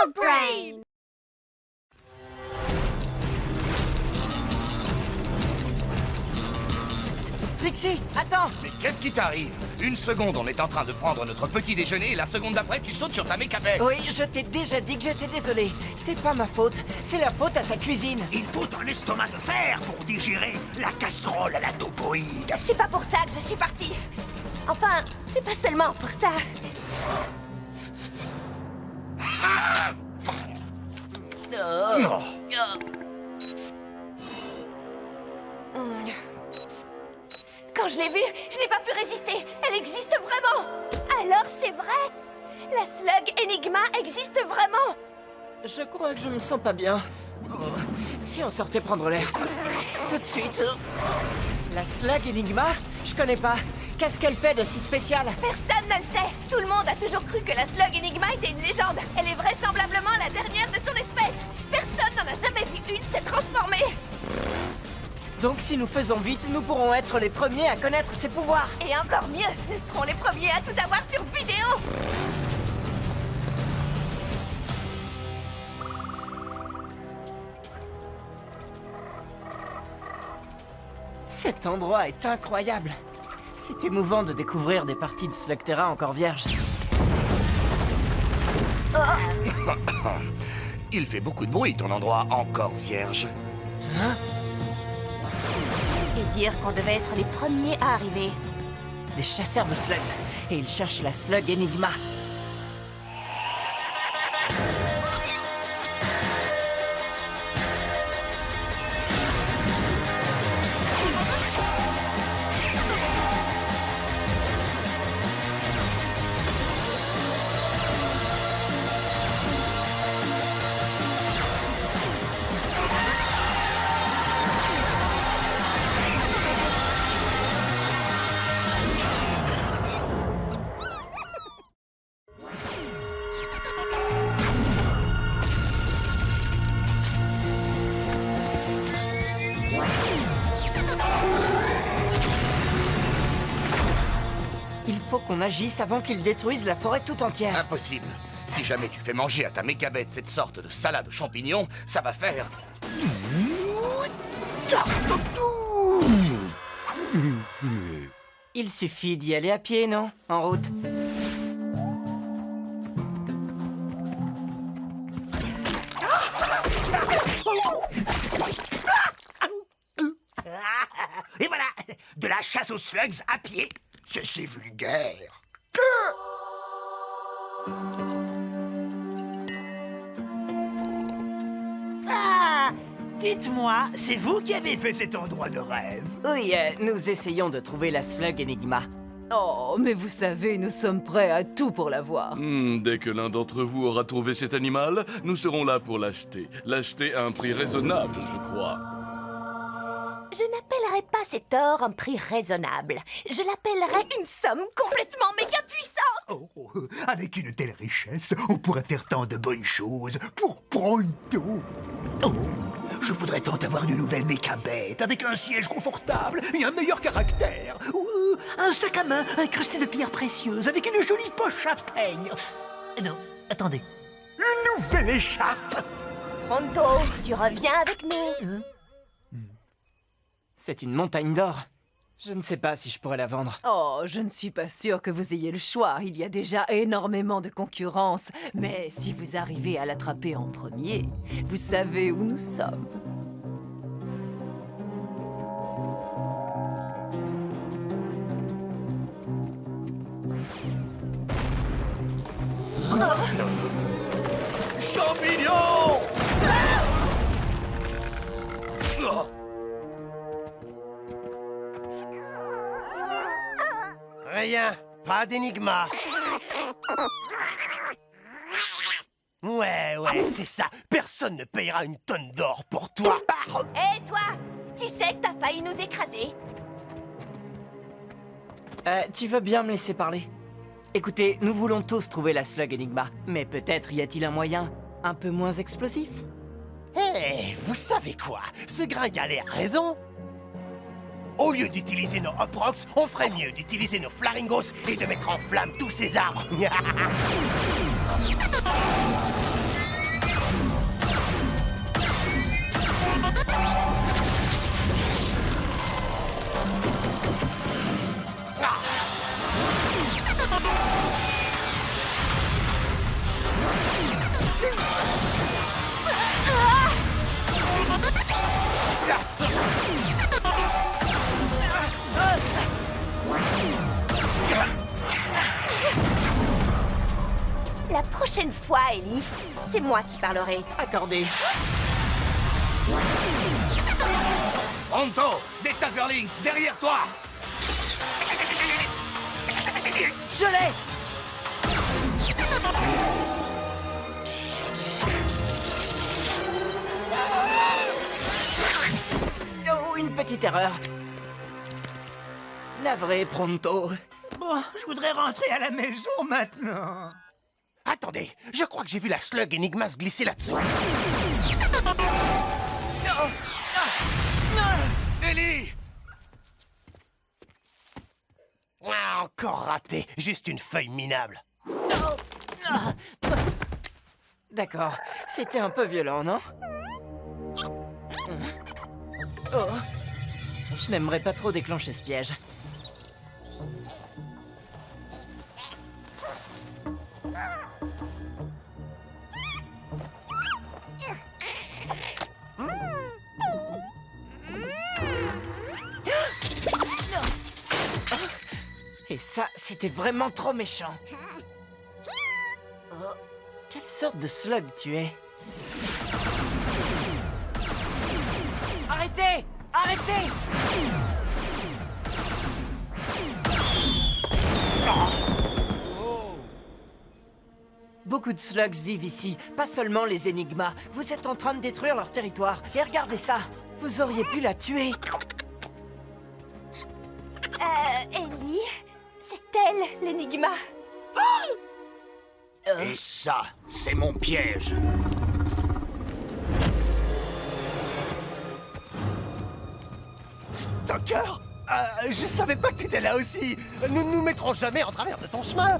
Slug Brain! Trixie, attends! Mais qu'est-ce qui t'arrive? Une seconde, on est en train de prendre notre petit déjeuner et la seconde d'après, tu sautes sur ta mécabête. Oui, je t'ai déjà dit que j'étais désolé. C'est pas ma faute, c'est la faute à sa cuisine. Il faut un estomac de fer pour digérer la casserole à la topoïde. C'est pas pour ça que je suis partie. Enfin, c'est pas seulement pour ça. Non. Quand je l'ai vue, je n'ai pas pu résister. Elle existe vraiment. Alors c'est vrai? La Slug Enigma existe vraiment. Je crois que je me sens pas bien. Si on sortait prendre l'air. Tout de suite. La Slug Enigma? Je connais pas. Qu'est-ce qu'elle fait de si spécial? Personne ne le sait. Tout le monde a toujours cru que la Slug Enigma était une légende. Elle est vraisemblablement la dernière de son espèce. Personne n'en a jamais vu une se transformer. Donc si nous faisons vite, nous pourrons être les premiers à connaître ses pouvoirs. Et encore mieux, nous serons les premiers à tout avoir sur vidéo. Cet endroit est incroyable. C'est émouvant de découvrir des parties de Slugterra encore vierges. Il fait beaucoup de bruit, ton endroit encore vierge. Et dire qu'on devait être les premiers à arriver. Des chasseurs de slugs. Et ils cherchent la Slug Enigma. Il faut qu'on agisse avant qu'ils détruisent la forêt tout entière. Impossible. Si jamais tu fais manger à ta mécabête cette sorte de salade aux champignons, ça va faire... Il suffit d'y aller à pied, non? En route. Et voilà, de la chasse aux slugs à pied. C'est vulgaire. Ah, dites-moi, c'est vous qui avez fait cet endroit de rêve? Oui, nous essayons de trouver la Slug Enigma. Oh, mais vous savez, nous sommes prêts à tout pour la voir. Dès que l'un d'entre vous aura trouvé cet animal, nous serons là pour l'acheter. L'acheter à un prix raisonnable, je crois. Je n'appellerais pas cet or un prix raisonnable. Je l'appellerais une somme complètement méga puissante. Oh, avec une telle richesse, on pourrait faire tant de bonnes choses pour pronto. Oh, je voudrais tant avoir une nouvelle mécabête avec un siège confortable et un meilleur caractère. Ou un sac à main incrusté de pierres précieuses avec une jolie poche à peigne. Non, attendez. Une nouvelle écharpe. Pronto, tu reviens avec nous. C'est une montagne d'or. Je ne sais pas si je pourrais la vendre. Oh, je ne suis pas sûre que vous ayez le choix. Il y a déjà énormément de concurrence. Mais si vous arrivez à l'attraper en premier, vous savez où nous sommes. Champignons! Rien, pas d'énigma. Ouais, c'est ça. Personne ne payera une tonne d'or pour toi. Hé, toi, tu sais que t'as failli nous écraser. Tu veux bien me laisser parler? Écoutez, nous voulons tous trouver la Slug Enigma. Mais peut-être y a-t-il un moyen un peu moins explosif? Hé, vous savez quoi? Ce gringalet a raison. Au lieu d'utiliser nos Hop Rocks, on ferait mieux d'utiliser nos Flaringos et de mettre en flamme tous ces arbres. La prochaine fois, Ellie, c'est moi qui parlerai. Accordé. Pronto, des Taserlings, derrière toi! Je l'ai! Oh, une petite erreur. Navré, Pronto. Bon, je voudrais rentrer à la maison maintenant. Attendez, je crois que j'ai vu la slug Enigma se glisser là-dessus. Ellie! Ah, encore raté, juste une feuille minable. D'accord, c'était un peu violent, non? Oh. Je n'aimerais pas trop déclencher ce piège. Et ça, c'était vraiment trop méchant. Oh, quelle sorte de slug tu es? Arrêtez! Arrêtez! Beaucoup de slugs vivent ici, pas seulement les Enigmas. Vous êtes en train de détruire leur territoire. Et regardez ça! Vous auriez pu la tuer! Ellie, c'est elle, l'énigma. Et ça, c'est mon piège. Stalker, je savais pas que t'étais là aussi. Nous ne nous mettrons jamais en travers de ton chemin.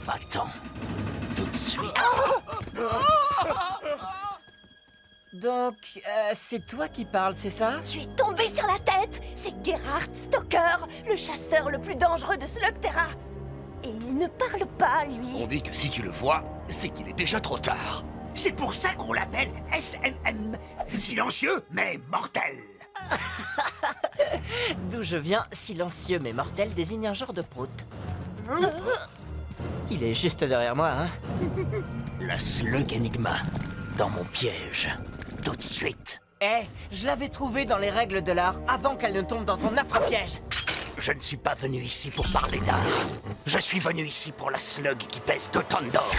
Va-t'en. Tout de suite. Donc, c'est toi qui parles, c'est ça? Tu es tombé sur la tête. C'est Gerhard Stalker, le chasseur le plus dangereux de Slugterra. Et il ne parle pas, lui. On dit que si tu le vois, c'est qu'il est déjà trop tard. C'est pour ça qu'on l'appelle SMM. Silencieux, mais mortel. D'où je viens, silencieux mais mortel désigne un genre de prout. Il est juste derrière moi, hein? La slug Enigma, dans mon piège. Tout de suite. Eh, je l'avais trouvée dans les règles de l'art avant qu'elle ne tombe dans ton affreux piège. Je ne suis pas venu ici pour parler d'art. Je suis venu ici pour la slug qui pèse 2 tonnes d'or.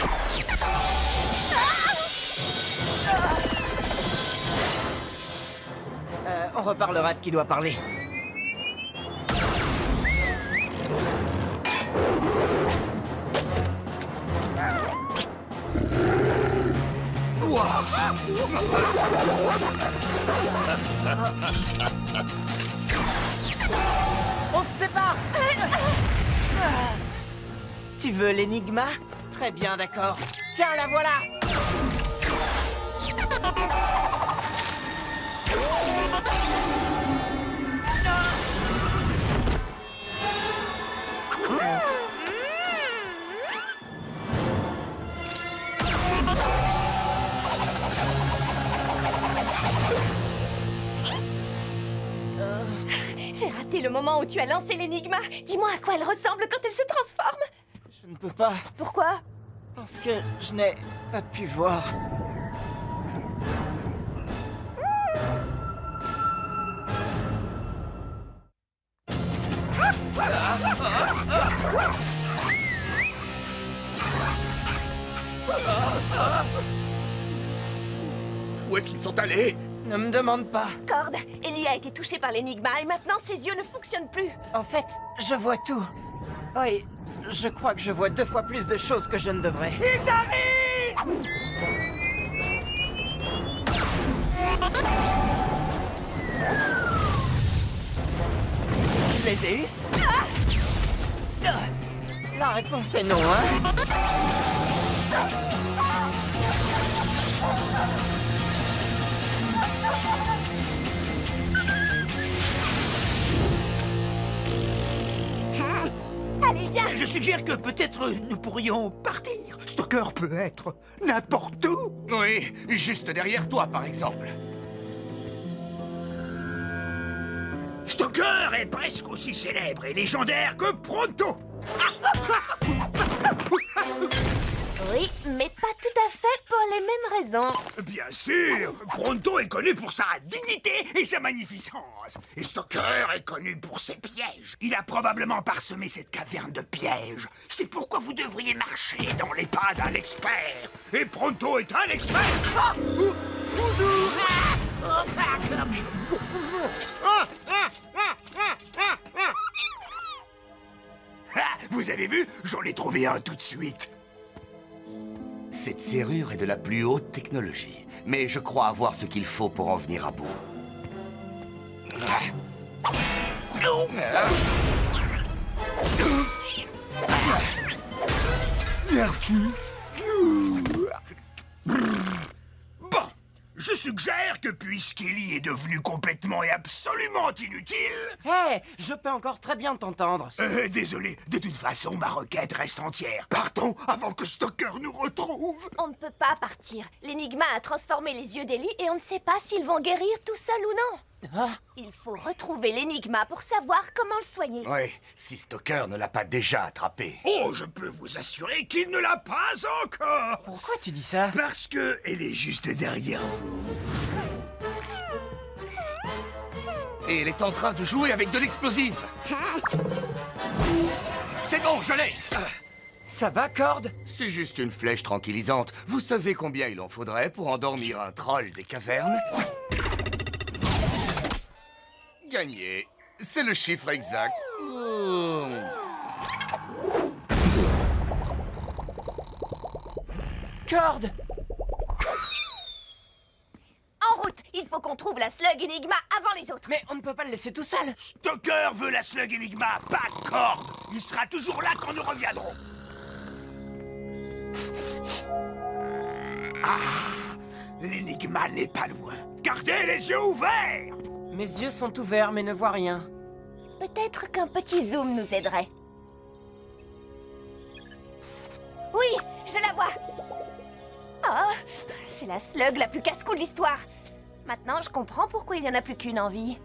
On reparlera de qui doit parler. On se sépare. Tu veux l'énigma? Très bien, d'accord. Tiens, la voilà. J'ai raté le moment où tu as lancé l'énigma. Dis-moi à quoi elle ressemble quand elle se transforme. Je ne peux pas, Pourquoi? parce que je n'ai pas pu voir. Où est-ce qu'ils sont allés? Ne me demande pas. Cord, Ellie a été touchée par l'énigma et maintenant ses yeux ne fonctionnent plus. En fait, je vois tout. Oui, je crois que je vois 2 fois plus de choses que je ne devrais. Ils arrivent! Je les ai eus. La réponse est non, hein? Allez, viens. Je suggère que peut-être nous pourrions partir. Stalker peut être n'importe où. Oui, juste derrière toi, par exemple. Stalker est presque aussi célèbre et légendaire que Pronto. Oui, mais raison. Bien sûr, Pronto est connu pour sa dignité et sa magnificence. Et Stoker est connu pour ses pièges. Il a probablement parsemé cette caverne de pièges. C'est pourquoi vous devriez marcher dans les pas d'un expert. Et Pronto est un expert. Ah, vous avez vu? J'en ai trouvé un tout de suite. Cette serrure est de la plus haute technologie, mais je crois avoir ce qu'il faut pour en venir à bout. Merci. Bon, je suggère que puisqu'Ellie est devenue complètement et absolument inutile... Hé, je peux encore très bien t'entendre. Désolé, de toute façon, ma requête reste entière. Partons avant que Stoker nous retrouve. On ne peut pas partir. L'énigma a transformé les yeux d'Ellie et on ne sait pas s'ils vont guérir tout seuls ou non. Ah, Il faut retrouver l'énigma pour savoir comment le soigner. Oui, si Stoker ne l'a pas déjà attrapé. Oh, je peux vous assurer qu'il ne l'a pas encore. pourquoi tu dis ça? Parce que elle est juste derrière vous. Et elle est en train de jouer avec de l'explosif. C'est bon, je l'ai. Ça va, Cord? C'est juste une flèche tranquillisante. Vous savez combien il en faudrait pour endormir un troll des cavernes? Gagné. C'est le chiffre exact. Cord! En route. Il faut qu'on trouve la slug énigma avant les autres. Mais on ne peut pas le laisser tout seul. Stoker veut la slug Enigma, pas Cord. Il sera toujours là quand nous reviendrons. Ah, l'énigma n'est pas loin. Gardez les yeux ouverts. Mes yeux sont ouverts mais ne voient rien. Peut-être qu'un petit zoom nous aiderait. Oui, je la vois. Oh, c'est la slug la plus casse-cou de l'histoire. Maintenant, je comprends pourquoi il n'y en a plus qu'une en vie.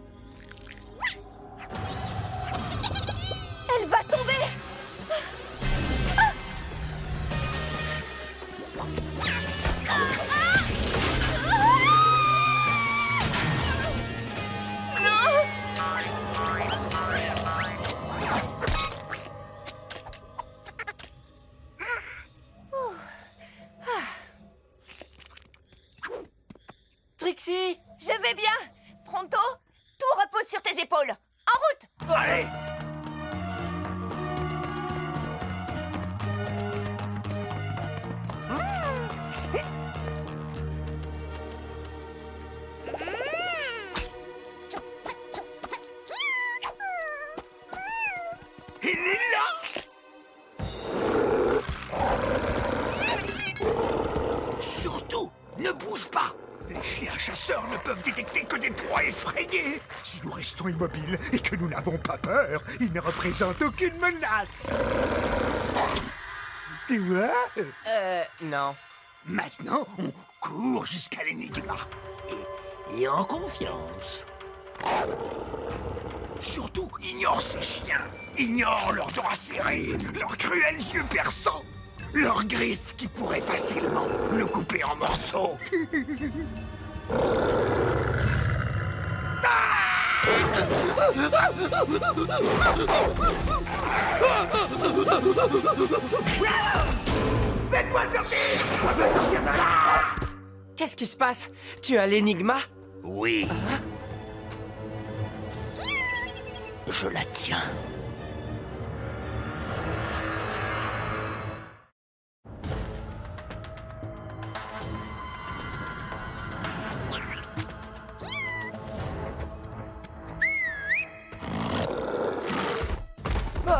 Elle va tomber. Trixie! Je vais bien. Pronto, tout repose sur tes épaules. En route. Allez. Il est là. Surtout, ne bouge pas. Les chiens chasseurs ne peuvent détecter que des proies effrayées. Si nous restons immobiles et que nous n'avons pas peur, ils ne représentent aucune menace. Tu vois? Non. Maintenant, on court jusqu'à l'énigma. Et en confiance. Surtout, ignore ces chiens. Ignore leurs dents acérées, leurs cruels yeux perçants, leurs griffes qui pourraient facilement nous couper en morceaux. Faites-moi sortir! Je veux sortir de là! Qu'est-ce qui se passe? Tu as l'énigma? Oui. Je la tiens. Oh!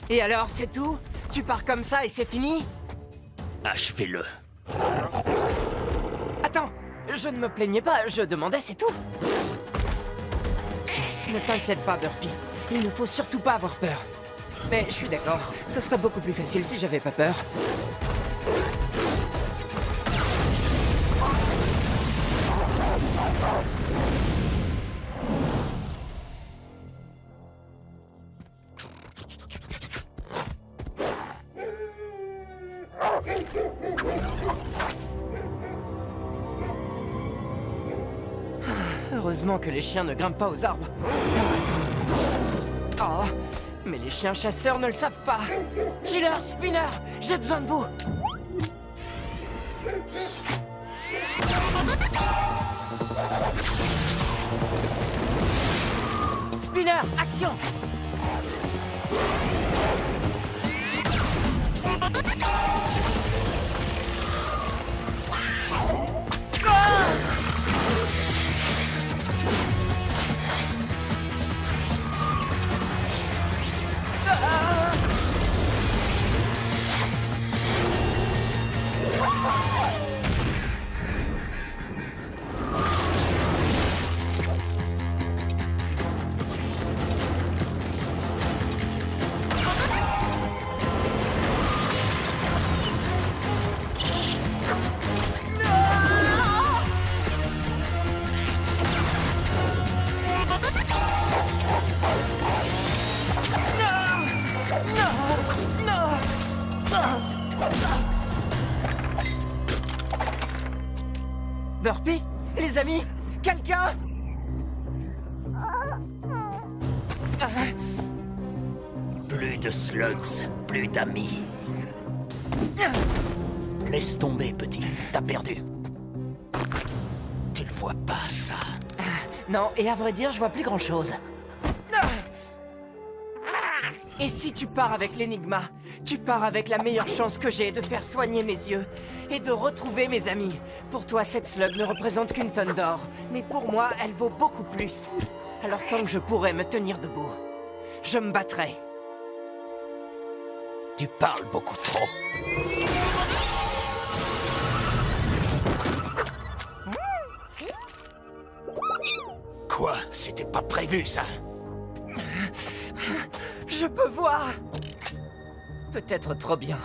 Et alors, c'est tout? Tu pars comme ça et c'est fini? Achevez-le. Attends, je ne me plaignais pas, je demandais, c'est tout. Ne t'inquiète pas, Burpee. Il ne faut surtout pas avoir peur. Mais je suis d'accord, ce serait beaucoup plus facile si j'avais pas peur. Heureusement que les chiens ne grimpent pas aux arbres. Oh, mais les chiens chasseurs ne le savent pas. Chiller, Spinner, j'ai besoin de vous. Spinner, action! Burpee? Les amis? Quelqu'un? Plus de slugs, plus d'amis. Laisse tomber, petit. T'as perdu. Tu le vois pas, ça. Non, et à vrai dire, je vois plus grand-chose. Et si tu pars avec l'Enigma, tu pars avec la meilleure chance que j'ai de faire soigner mes yeux et de retrouver mes amis. Pour toi, cette slug ne représente qu'une tonne d'or, mais pour moi, elle vaut beaucoup plus. Alors tant que je pourrai me tenir debout, je me battrai. Tu parles beaucoup trop. Quoi? C'était pas prévu, ça? Je peux voir. Peut-être trop bien.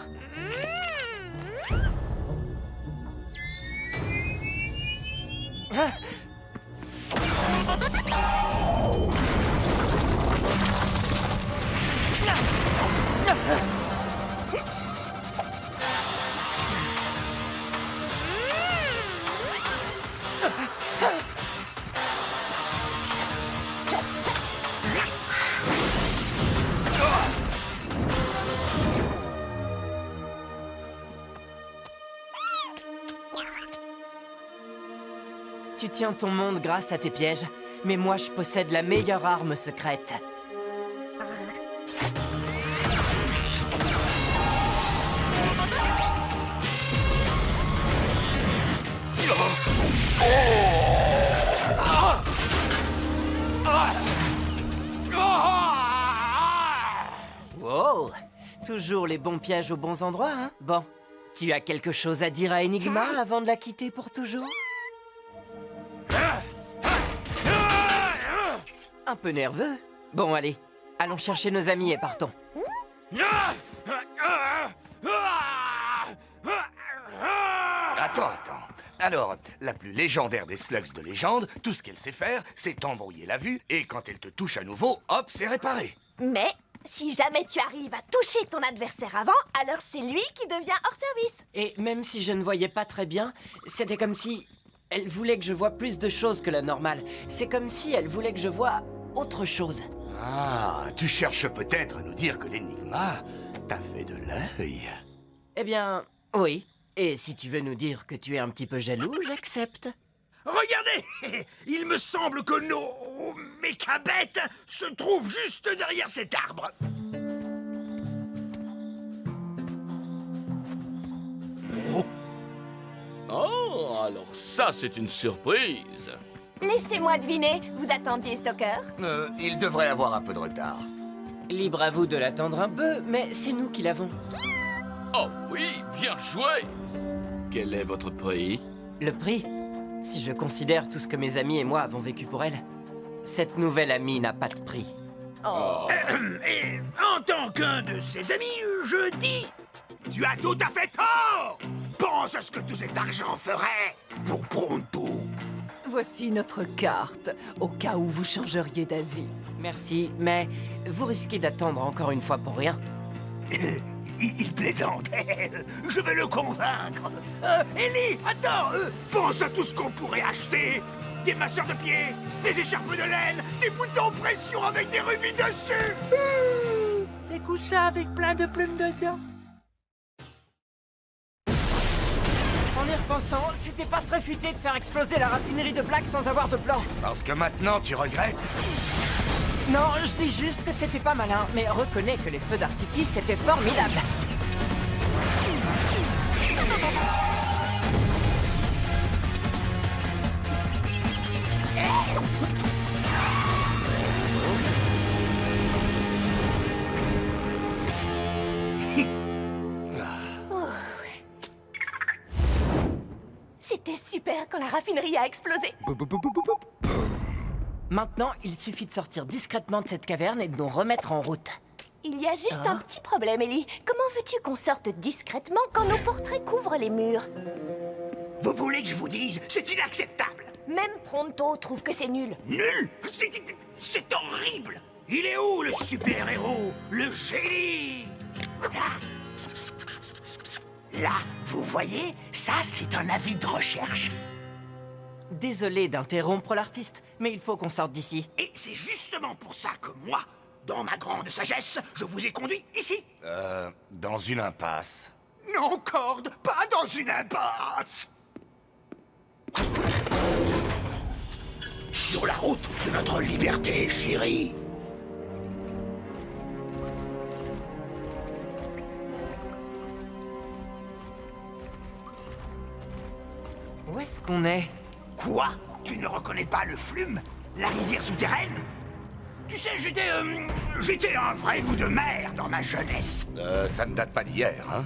Tu tiens ton monde grâce à tes pièges, mais moi je possède la meilleure arme secrète. Wow! Toujours les bons pièges aux bons endroits, hein? Bon, tu as quelque chose à dire à Enigma avant de la quitter pour toujours? Un peu nerveux? Bon, allez, allons chercher nos amis et partons. Attends. Alors, la plus légendaire des slugs de légende, tout ce qu'elle sait faire, c'est t'embrouiller la vue, et quand elle te touche à nouveau, hop, c'est réparé. Mais si jamais tu arrives à toucher ton adversaire avant, alors c'est lui qui devient hors service. Et même si je ne voyais pas très bien, c'était comme si elle voulait que je voie plus de choses que la normale. C'est comme si elle voulait que je voie autre chose. Ah, tu cherches peut-être à nous dire que l'Enigma t'a fait de l'œil. Eh bien, oui. Et si tu veux nous dire que tu es un petit peu jaloux, j'accepte. Regardez! Il me semble que nos mécabêtes se trouvent juste derrière cet arbre. Oh, alors ça, c'est une surprise. Laissez-moi deviner, vous attendiez Stalker? Il devrait avoir un peu de retard. Libre à vous de l'attendre un peu, mais c'est nous qui l'avons. Oh oui, bien joué. Quel est votre prix? Le prix? Si je considère tout ce que mes amis et moi avons vécu pour elle, cette nouvelle amie n'a pas de prix. Et en tant qu'un de ses amis, je dis... Tu as tout à fait tort! Pense à ce que tout cet argent ferait pour Pronto. Voici notre carte, au cas où vous changeriez d'avis. Merci, mais vous risquez d'attendre encore une fois pour rien. Il plaisante. Je vais le convaincre. Ellie, attends. Pense à tout ce qu'on pourrait acheter. Des masseurs de pieds, des écharpes de laine, des boutons pression avec des rubis dessus. Des coussins avec plein de plumes dedans. En y repensant, c'était pas très futé de faire exploser la raffinerie de Black sans avoir de plan. Parce que maintenant, tu regrettes. Non, je dis juste que c'était pas malin, mais reconnais que les feux d'artifice étaient formidables. C'était super quand la raffinerie a explosé. Maintenant, il suffit de sortir discrètement de cette caverne et de nous remettre en route. Il y a juste un petit problème, Ellie. Comment veux-tu qu'on sorte discrètement quand nos portraits couvrent les murs? Vous voulez que je vous dise? C'est inacceptable. Même Pronto trouve que c'est nul. Nul? C'est horrible. Il est où le super-héros? Le génie? Là, vous voyez? Ça, c'est un avis de recherche. Désolé d'interrompre l'artiste, mais il faut qu'on sorte d'ici. Et c'est justement pour ça que moi, dans ma grande sagesse, je vous ai conduit ici. Dans une impasse. Non, Cord, pas dans une impasse. Sur la route de notre liberté, chérie. Où est-ce qu'on est? Quoi? Tu ne reconnais pas le Flume? La rivière souterraine? Tu sais, j'étais un vrai loup de mer dans ma jeunesse. Ça ne date pas d'hier, hein?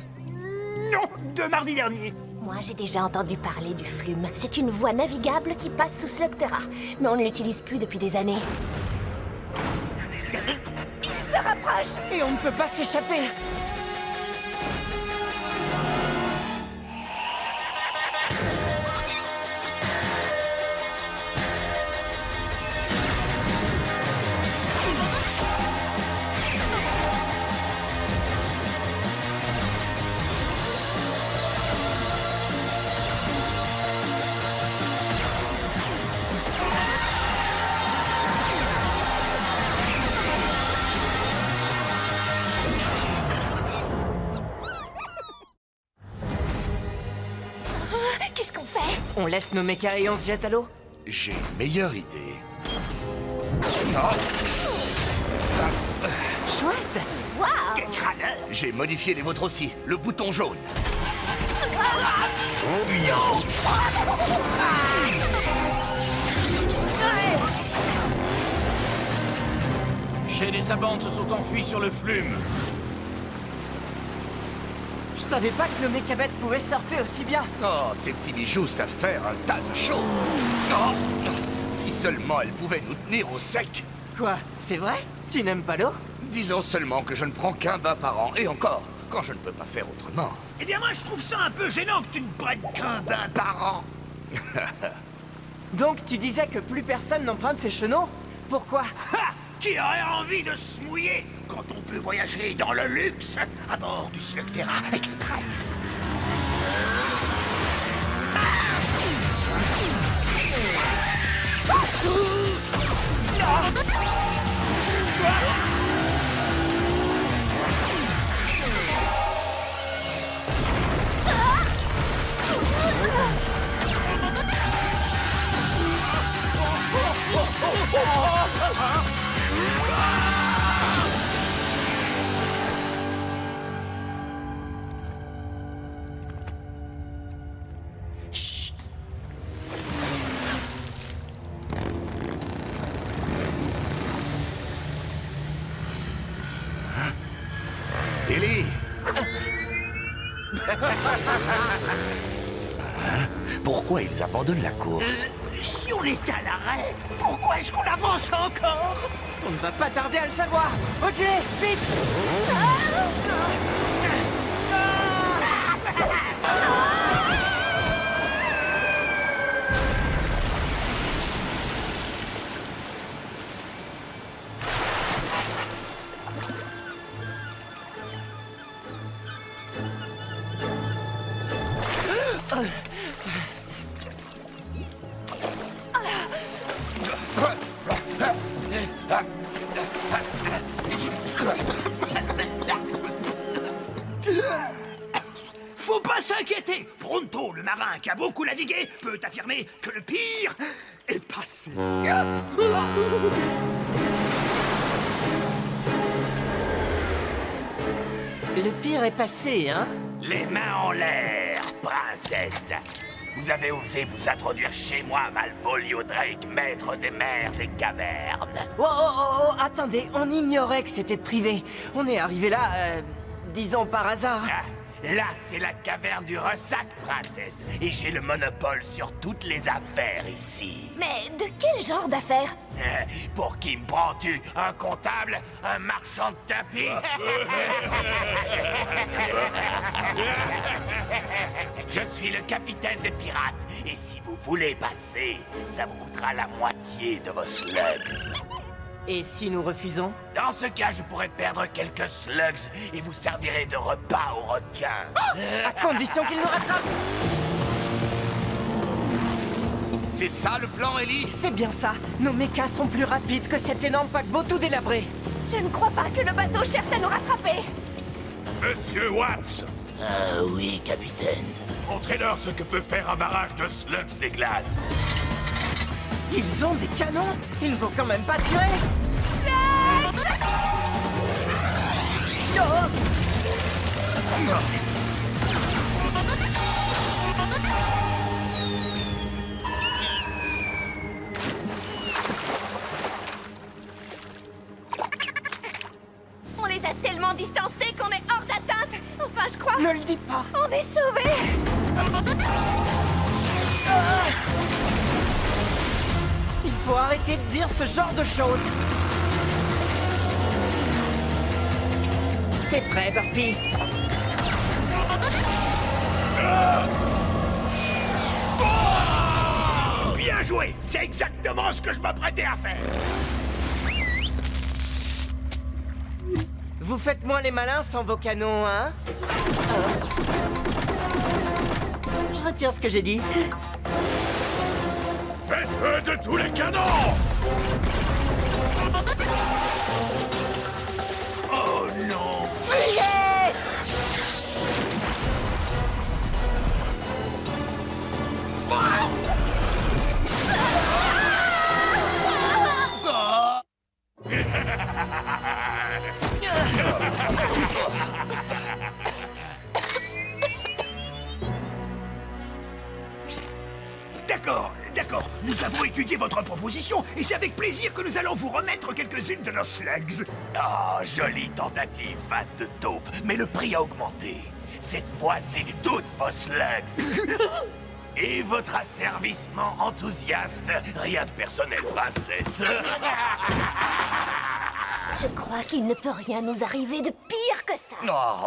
Non, de mardi dernier. Moi, j'ai déjà entendu parler du Flume. C'est une voie navigable qui passe sous Slugterra, mais on ne l'utilise plus depuis des années. Il se rapproche! Et on ne peut pas s'échapper. Qu'est-ce qu'on fait? On laisse nos mechas et on se jette à l'eau? J'ai une meilleure idée. Non, Chouette! Waouh! Quel crâneur! j'ai modifié les vôtres aussi. Le bouton jaune. Shed et sa bande se sont enfuis sur le Flume. Je savais pas que nos mécabettes pouvaient surfer aussi bien. Oh, ces petits bijoux savent faire un tas de choses. Oh, si seulement elles pouvaient nous tenir au sec. Quoi? C'est vrai? Tu n'aimes pas l'eau? Disons seulement que je ne prends qu'un bain par an, et encore, quand je ne peux pas faire autrement. Eh bien, moi, je trouve ça un peu gênant que tu ne prennes qu'un bain par an. Donc tu disais que plus personne n'emprunte ces chenaux? Pourquoi? Ha! Qui aurait envie de se mouiller quand on peut voyager dans le luxe à bord du Slugterra Express? Chut! Ellie! Pourquoi ils abandonnent la course? Si on est à l'arrêt, pourquoi est-ce qu'on avance encore? On ne va pas tarder à le savoir! Ok, vite! Faut pas s'inquiéter. Pronto, le marin qui a beaucoup navigué, peut affirmer que le pire est passé. Le pire est passé, hein? Les mains en l'air, princesse. Vous avez osé vous introduire chez moi, Malvolio Drake, maître des mers des cavernes. Oh, attendez, on ignorait que c'était privé. On est arrivé là, disons par hasard. Ah, là, c'est la caverne du ressac, princesse. Et j'ai le monopole sur toutes les affaires ici. Mais de quel genre d'affaires? Pour qui me prends-tu? Un comptable? Un marchand de tapis? Je suis le capitaine des pirates. Et si vous voulez passer, ça vous coûtera la moitié de vos slugs. Et si nous refusons? Dans ce cas, je pourrais perdre quelques slugs et vous servirez de repas aux requins. À condition qu'il nous rattrape! C'est ça le plan, Ellie? C'est bien ça. Nos mechas sont plus rapides que cet énorme paquebot tout délabré. Je ne crois pas que le bateau cherche à nous rattraper. Monsieur Watts, Oui, capitaine. montrez-leur ce que peut faire un barrage de slugs des glaces. Ils ont des canons? Il ne faut quand même pas tirer! On les a tellement distancés qu'on est hors d'atteinte. Enfin, je crois. Ne le dis pas! On est sauvés. Il faut arrêter de dire ce genre de choses! T'es prêt, Burpee? Bien joué. C'est exactement ce que je m'apprêtais à faire. Vous faites moins les malins sans vos canons, hein? Je retire ce que j'ai dit. Faites feu de tous les canons! Oh non. D'accord. Nous avons étudié votre proposition et c'est avec plaisir que nous allons vous remettre quelques-unes de nos slugs. Oh, jolie tentative, face de taupe, mais le prix a augmenté. Cette fois, c'est toutes vos slugs. Et votre asservissement enthousiaste. Rien de personnel, princesse. Je crois qu'il ne peut rien nous arriver de pire que ça.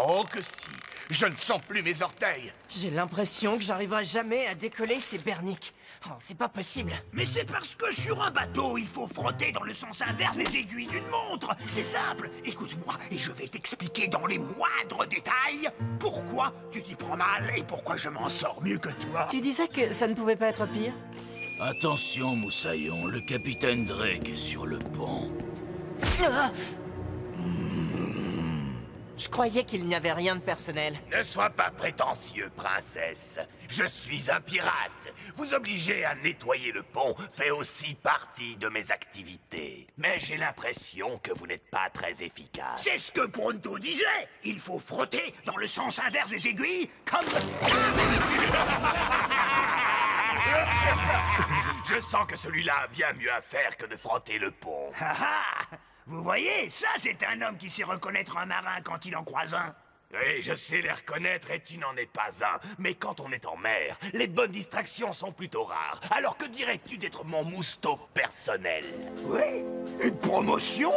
Oh, que si. Je ne sens plus mes orteils. J'ai l'impression que j'arriverai jamais à décoller ces berniques. Oh, c'est pas possible. Mais c'est parce que sur un bateau, il faut frotter dans le sens inverse des aiguilles d'une montre. C'est simple. Écoute-moi et je vais t'expliquer dans les moindres détails pourquoi tu t'y prends mal et pourquoi je m'en sors mieux que toi. Tu disais que ça ne pouvait pas être pire? Attention, Moussaillon, le capitaine Drake est sur le pont. Ah! Je croyais qu'il n'y avait rien de personnel. Ne sois pas prétentieux, princesse. Je suis un pirate. Vous obliger à nettoyer le pont fait aussi partie de mes activités. Mais j'ai l'impression que vous n'êtes pas très efficace. C'est ce que Pronto disait. Il faut frotter dans le sens inverse des aiguilles comme... Je sens que celui-là a bien mieux à faire que de frotter le pont. Ah ah! Vous voyez, ça c'est un homme qui sait reconnaître un marin quand il en croise un. Oui, je sais les reconnaître et tu n'en es pas un. Mais quand on est en mer, les bonnes distractions sont plutôt rares. Alors que dirais-tu d'être mon mousto personnel? Oui, une promotion.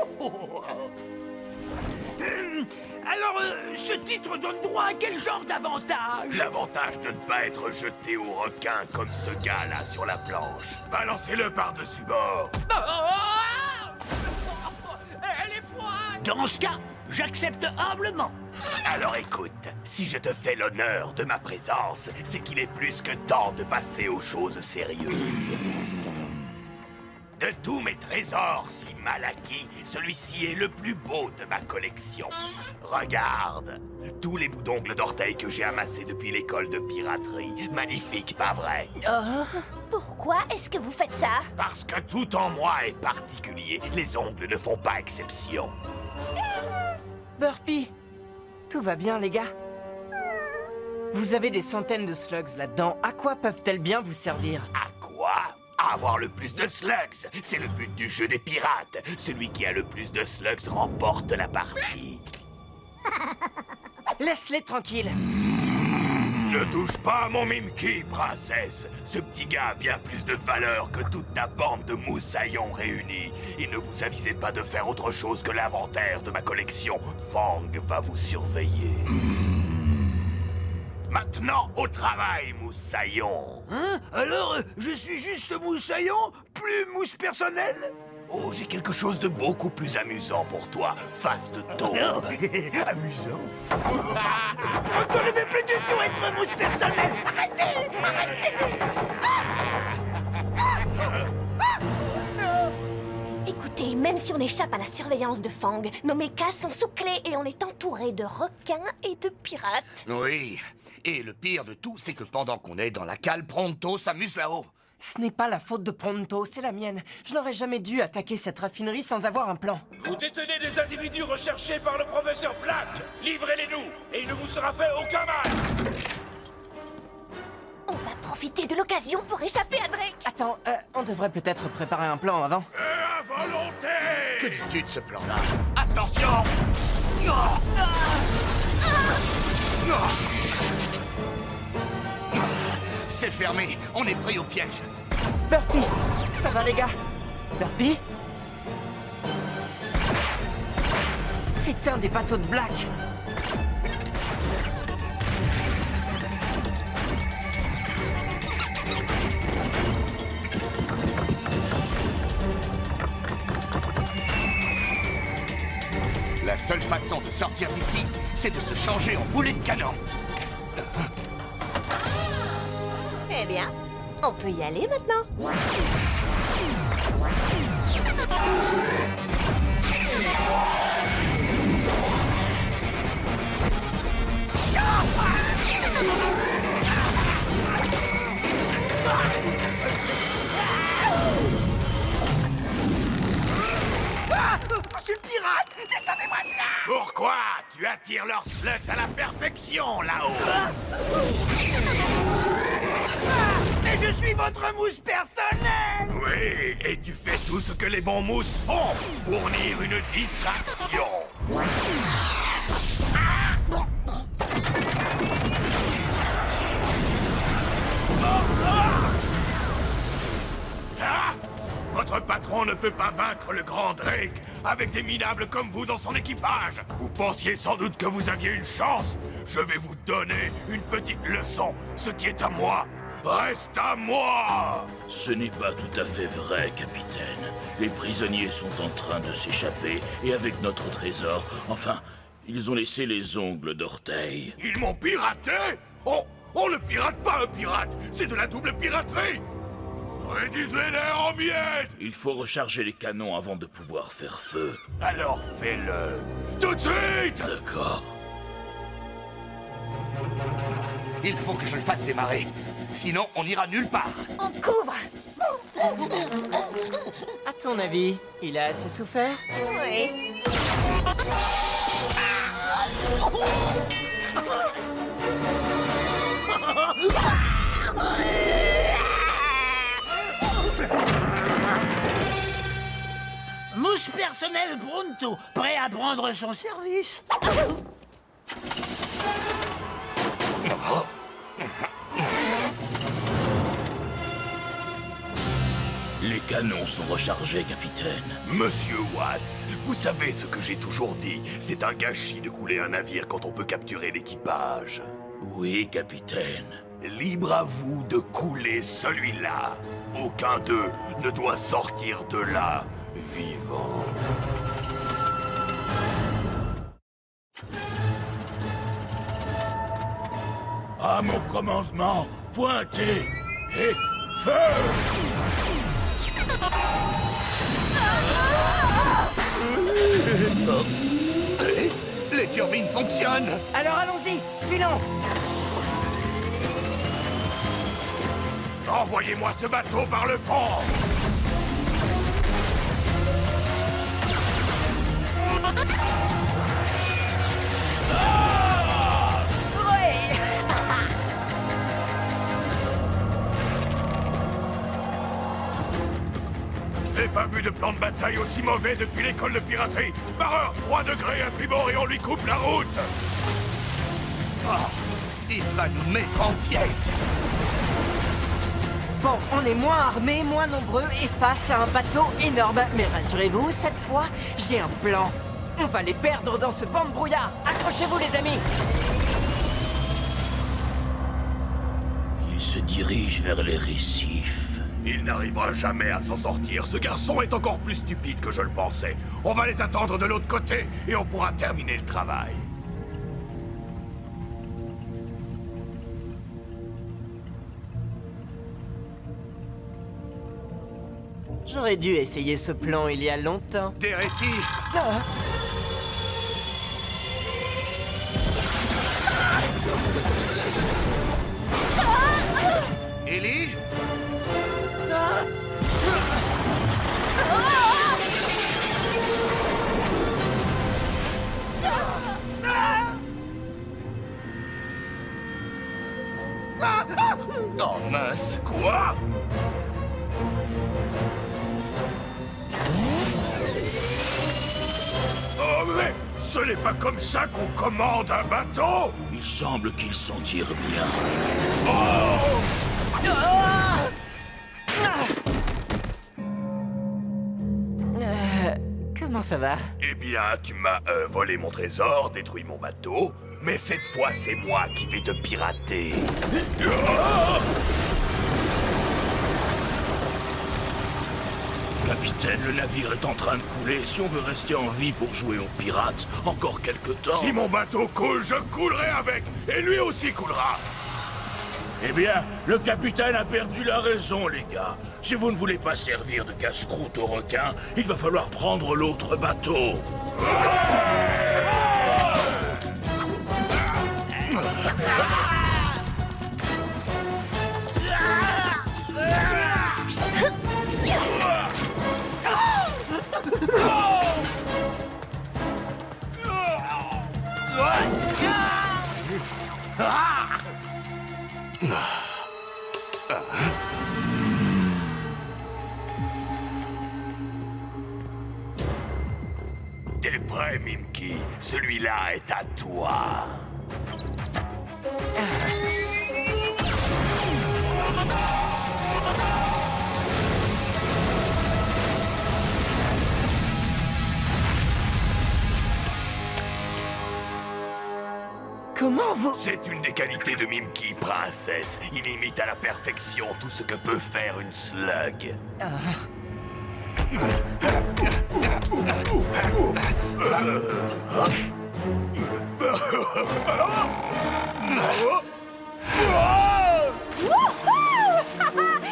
Alors, ce titre donne droit à quel genre d'avantage? L'avantage de ne pas être jeté au requin comme ce gars-là sur la planche. Balancez-le par-dessus bord. Dans ce cas, j'accepte humblement. Alors écoute, si je te fais l'honneur de ma présence, c'est qu'il est plus que temps de passer aux choses sérieuses. De tous mes trésors si mal acquis, celui-ci est le plus beau de ma collection. Regarde, tous les bouts d'ongles d'orteil que j'ai amassés depuis l'école de piraterie. Magnifique, pas vrai? Pourquoi est-ce que vous faites ça? Parce que tout en moi est particulier. Les ongles ne font pas exception. Burpy! Tout va bien, les gars? Vous avez des centaines de slugs là-dedans. À quoi peuvent-elles bien vous servir? À quoi? À avoir le plus de slugs. C'est le but du jeu des pirates. Celui qui a le plus de slugs remporte la partie. Laisse-les tranquilles. Ne touche pas à mon Mimki, princesse. Ce petit gars a bien plus de valeur que toute ta bande de moussaillons réunis. Et ne vous avisez pas de faire autre chose que l'inventaire de ma collection. Fang va vous surveiller. Maintenant, au travail, moussaillon. Hein? Alors, je suis juste moussaillon, plus mousse personnelle? Oh, j'ai quelque chose de beaucoup plus amusant pour toi, face de taupe. Amusant. On ne veut plus du tout être mousse personnelle. Arrêtez! Écoutez, même si on échappe à la surveillance de Fang, nos mechas sont sous clé et on est entouré de requins et de pirates. Oui, et le pire de tout, c'est que pendant qu'on est dans la cale, Pronto s'amuse là-haut. Ce n'est pas la faute de Pronto, c'est la mienne. Je n'aurais jamais dû attaquer cette raffinerie sans avoir un plan. Vous détenez des individus recherchés par le professeur Black. Livrez-les-nous, et il ne vous sera fait aucun mal. On va profiter de l'occasion pour échapper à Drake. Attends, on devrait peut-être préparer un plan avant. À volonté! Que dis-tu de ce plan-là? Attention! C'est fermé, on est pris au piège. Burpy! Ça va, les gars? Burpy? C'est un des bateaux de Black. La seule façon de sortir d'ici, c'est de se changer en boulet de canon. Eh bien, on peut y aller maintenant. Monsieur le pirate, descendez-moi de là! Pourquoi? Tu attires leurs slugs à la perfection, là-haut! Mais je suis votre mousse personnelle! Oui, et tu fais tout ce que les bons mousses font, fournir une distraction. Ah! Votre patron ne peut pas vaincre le grand Drake avec des minables comme vous dans son équipage. Vous pensiez sans doute que vous aviez une chance. Je vais vous donner une petite leçon. Ce qui est à moi reste à moi. Ce n'est pas tout à fait vrai, capitaine. Les prisonniers sont en train de s'échapper, et avec notre trésor, enfin, ils ont laissé les ongles d'orteil. Ils m'ont piraté? On ne pirate pas un pirate. C'est de la double piraterie. Réduisez-les en miettes! Il faut recharger les canons avant de pouvoir faire feu. Alors fais-le! Tout de suite! D'accord. Il faut que je le fasse démarrer. Sinon, on n'ira nulle part. On te couvre. À ton avis, il a assez souffert? Oui. Mousse personnelle Pronto, prêt à prendre son service? Les canons sont rechargés, capitaine. Monsieur Watts, vous savez ce que j'ai toujours dit. C'est un gâchis de couler un navire quand on peut capturer l'équipage. Oui, capitaine. Libre à vous de couler celui-là. Aucun d'eux ne doit sortir de là vivant. À mon commandement, pointez et feu! Les turbines fonctionnent. Alors allons-y, filons. Envoyez-moi ce bateau par le fond. Je n'ai pas vu de plan de bataille aussi mauvais depuis l'école de piraterie. Barreur, 3 degrés à tribord et on lui coupe la route. Oh, il va nous mettre en pièces. Bon, on est moins armés, moins nombreux et face à un bateau énorme. Mais rassurez-vous, cette fois, j'ai un plan. On va les perdre dans ce banc de brouillard. Accrochez-vous, les amis. Il se dirige vers les récifs. Il n'arrivera jamais à s'en sortir. Ce garçon est encore plus stupide que je le pensais. On va les attendre de l'autre côté et on pourra terminer le travail. J'aurais dû essayer ce plan il y a longtemps. Des récifs. Ah. Ellie? Oh mince. Quoi? Oh mais ce n'est pas comme ça qu'on commande un bateau. Il semble qu'il s'en tire bien. Comment ça va? Eh bien, tu m'as volé mon trésor, détruit mon bateau, mais cette fois c'est moi qui vais te pirater. Capitaine, le navire est en train de couler. Si on veut rester en vie pour jouer aux pirates, encore quelque temps... Si mon bateau coule, je coulerai avec, et lui aussi coulera. Eh bien, le capitaine a perdu la raison, les gars. Si vous ne voulez pas servir de casse-croûte aux requins, il va falloir prendre l'autre bateau. T'es prêt, Mimky? Celui-là est à toi. Comment vous... C'est une des qualités de Mimky, princesse. Il imite à la perfection tout ce que peut faire une slug.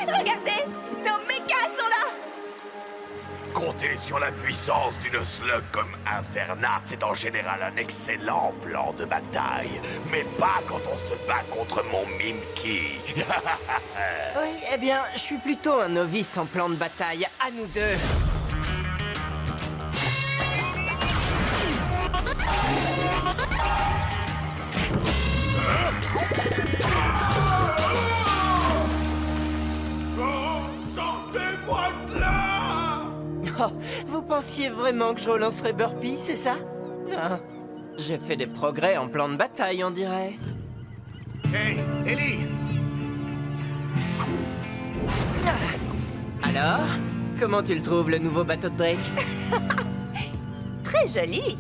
Regardez, nos mechas sont là. Compter sur la puissance d'une slug comme Inferna, c'est en général un excellent plan de bataille. Mais pas quand on se bat contre mon Mimky. Oui, eh bien, je suis plutôt un novice en plan de bataille. À nous deux. Sortez-moi de là! Oh, vous pensiez vraiment que je relancerais Burpee, c'est ça? Non. J'ai fait des progrès en plan de bataille, on dirait. Hey, Ellie! Alors? Comment tu le trouves, le nouveau bateau de Drake? Très joli.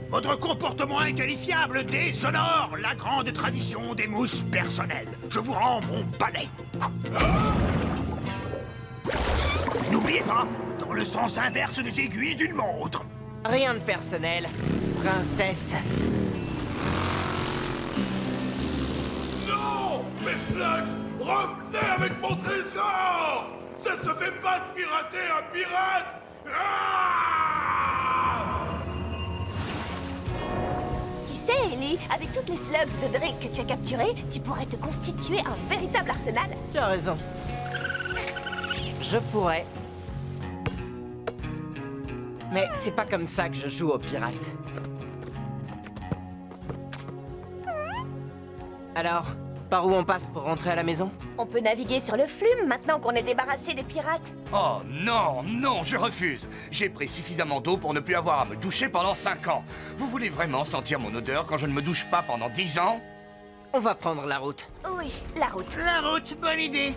Votre comportement inqualifiable déshonore la grande tradition des mousses personnelles. Je vous rends mon balai. N'oubliez pas, dans le sens inverse des aiguilles d'une montre. Rien de personnel, princesse. Slugs! Revenez avec mon trésor! Ça ne se fait pas de pirater un pirate! Ah! Tu sais, Ellie, avec toutes les slugs de Drake que tu as capturées, tu pourrais te constituer un véritable arsenal. Tu as raison. Je pourrais. Mais c'est pas comme ça que je joue aux pirates. Alors, par où on passe pour rentrer à la maison? On peut naviguer sur le flume maintenant qu'on est débarrassé des pirates. Oh non, non, je refuse. J'ai pris suffisamment d'eau pour ne plus avoir à me doucher pendant 5 ans. Vous voulez vraiment sentir mon odeur quand je ne me douche pas pendant 10 ans? On va prendre la route. Oui, la route. La route, bonne idée.